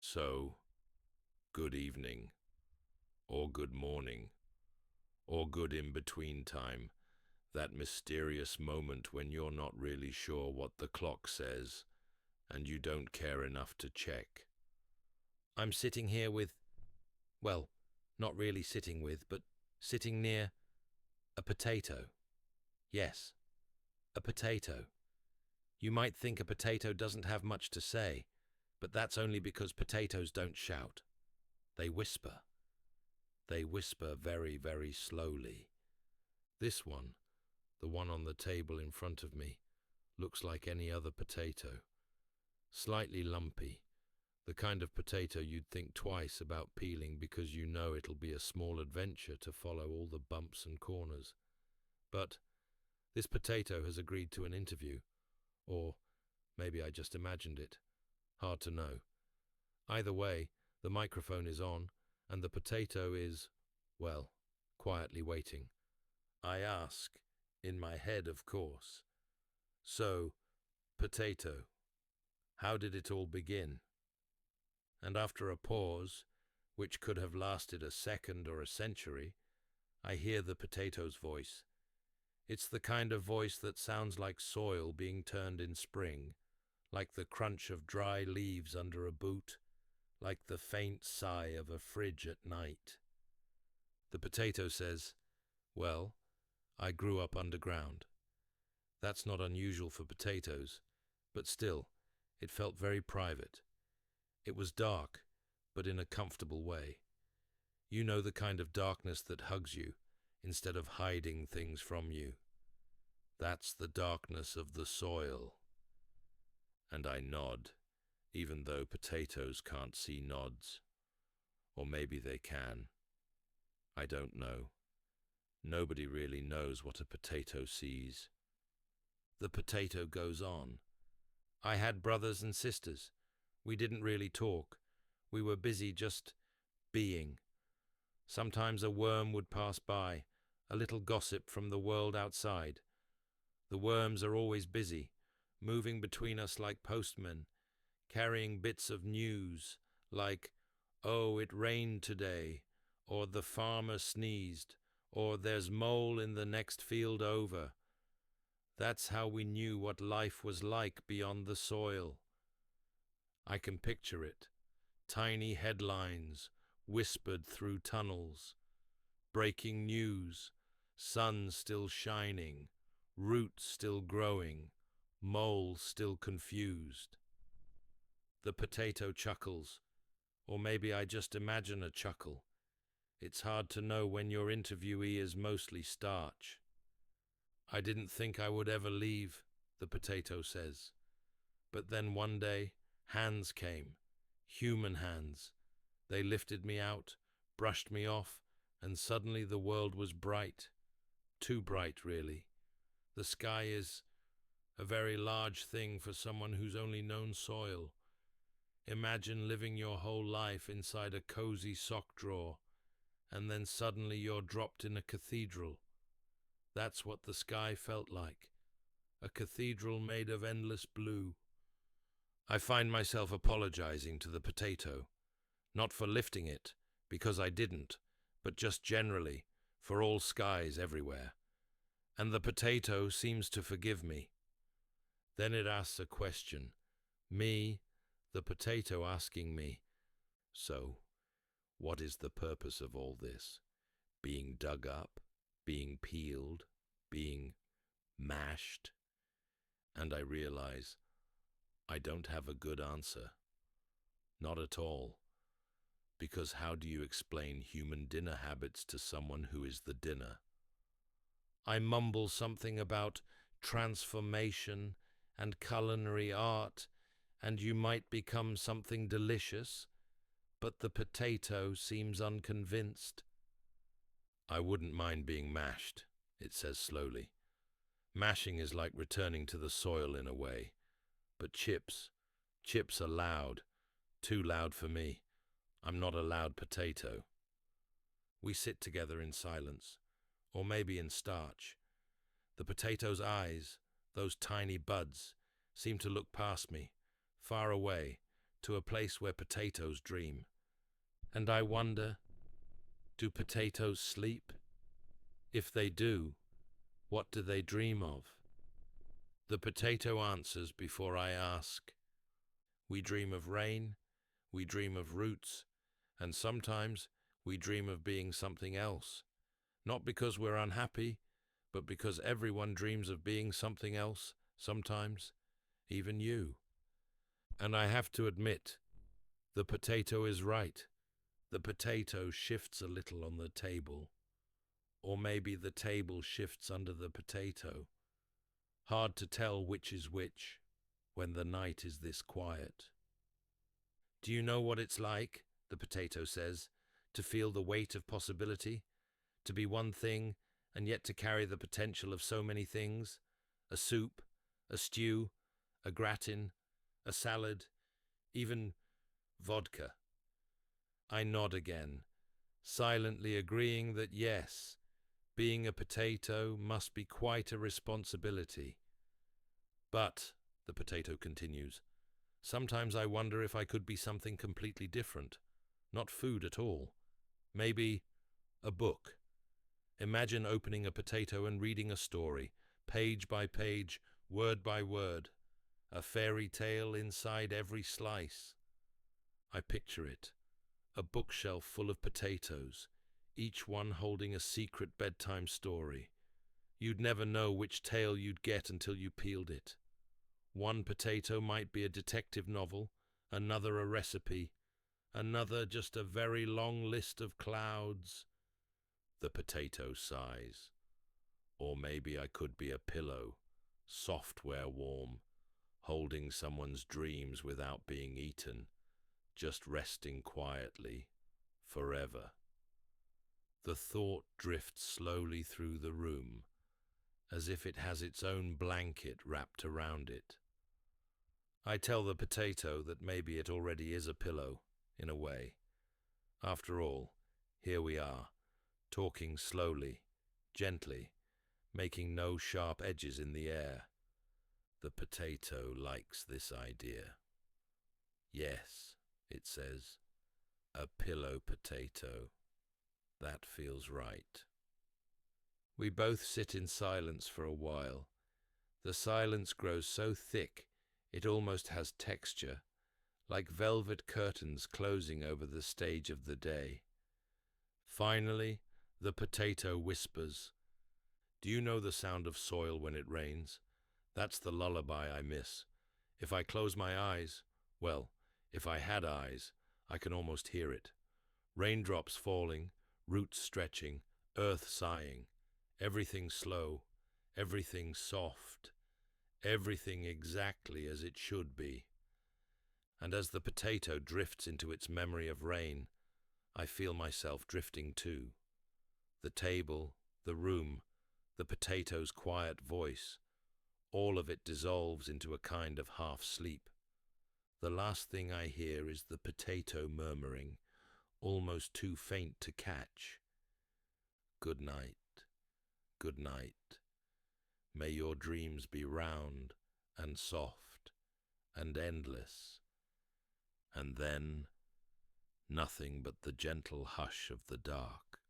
So, good evening, or good morning, or good in-between time, that mysterious moment when you're not really sure what the clock says, and you don't care enough to check. I'm sitting here with, well, not really sitting with, but sitting near a potato. Yes, a potato. You might think a potato doesn't have much to say, but that's only because potatoes don't shout. They whisper. They whisper very, very slowly. This one, the one on the table in front of me, looks like any other potato. Slightly lumpy, the kind of potato you'd think twice about peeling because you know it'll be a small adventure to follow all the bumps and corners. But this potato has agreed to an interview, or maybe I just imagined it. Hard to know. Either way, the microphone is on, and the potato is, well, quietly waiting. I ask, in my head, of course. So, potato, how did it all begin? And after a pause, which could have lasted a second or a century, I hear the potato's voice. It's the kind of voice that sounds like soil being turned in spring, like the crunch of dry leaves under a boot, like the faint sigh of a fridge at night. The potato says, "Well, I grew up underground." That's not unusual for potatoes, but still, it felt very private. It was dark, but in a comfortable way. You know, the kind of darkness that hugs you instead of hiding things from you. That's the darkness of the soil. And I nod, even though potatoes can't see nods. Or maybe they can. I don't know. Nobody really knows what a potato sees. The potato goes on. I had brothers and sisters. We didn't really talk. We were busy just being. Sometimes a worm would pass by, a little gossip from the world outside. The worms are always busy, moving between us like postmen, carrying bits of news like, "Oh, it rained today," or "the farmer sneezed," or "there's mole in the next field over." That's how we knew what life was like beyond the soil. I can picture it. Tiny headlines, whispered through tunnels. Breaking news, sun still shining, roots still growing, mole still confused. The potato chuckles, or maybe I just imagine a chuckle. It's hard to know when your interviewee is mostly starch. "I didn't think I would ever leave," the potato says. But then one day, hands came, human hands. They lifted me out, brushed me off, and suddenly the world was bright. Too bright, really. The sky is a very large thing for someone who's only known soil. Imagine living your whole life inside a cozy sock drawer, and then suddenly you're dropped in a cathedral. That's what the sky felt like. A cathedral made of endless blue. I find myself apologizing to the potato, not for lifting it, because I didn't, but just generally, for all skies everywhere. And the potato seems to forgive me. Then it asks a question. Me, the potato, asking me, "So, what is the purpose of all this? Being dug up? Being peeled? Being mashed?" And I realize I don't have a good answer. Not at all. Because how do you explain human dinner habits to someone who is the dinner? I mumble something about transformation and culinary art, and you might become something delicious, but the potato seems unconvinced. "I wouldn't mind being mashed," it says slowly. "Mashing is like returning to the soil in a way. But chips are loud, too loud for me. I'm not a loud potato." We sit together in silence, or maybe in starch. The potato's eyes, those tiny buds, seem to look past me, far away, to a place where potatoes dream. And I wonder, do potatoes sleep? If they do, what do they dream of? The potato answers before I ask. We dream of rain, we dream of roots, and sometimes we dream of being something else. Not because we're unhappy, but because everyone dreams of being something else, sometimes, even you. And I have to admit, the potato is right. The potato shifts a little on the table. Or maybe the table shifts under the potato. Hard to tell which is which when the night is this quiet. Do you know what it's like, the potato says, to feel the weight of possibility? To be one thing and yet to carry the potential of so many things? A soup, a stew, a gratin, a salad, even vodka. I nod again, silently agreeing that yes, being a potato must be quite a responsibility. But, the potato continues, sometimes I wonder if I could be something completely different, not food at all. Maybe a book. Imagine opening a potato and reading a story, page by page, word by word, a fairy tale inside every slice. I picture it, a bookshelf full of potatoes, each one holding a secret bedtime story. You'd never know which tale you'd get until you peeled it. One potato might be a detective novel, another a recipe, another just a very long list of clouds. The potato sighs. Or maybe I could be a pillow, soft where warm, holding someone's dreams without being eaten, just resting quietly, forever. The thought drifts slowly through the room, as if it has its own blanket wrapped around it. I tell the potato that maybe it already is a pillow, in a way. After all, here we are, talking slowly, gently, making no sharp edges in the air. The potato likes this idea. Yes, it says, a pillow potato. That feels right. We both sit in silence for a while. The silence grows so thick it almost has texture, like velvet curtains closing over the stage of the day. Finally, the potato whispers, "Do you know the sound of soil when it rains? That's the lullaby I miss. If I close my eyes, well, if I had eyes, I can almost hear it. Raindrops falling, roots stretching, earth sighing, everything slow, everything soft, everything exactly as it should be." And as the potato drifts into its memory of rain, I feel myself drifting too. The table, the room, the potato's quiet voice, all of it dissolves into a kind of half-sleep. The last thing I hear is the potato murmuring, almost too faint to catch, "Good night, good night. May your dreams be round and soft and endless." And then, nothing but the gentle hush of the dark.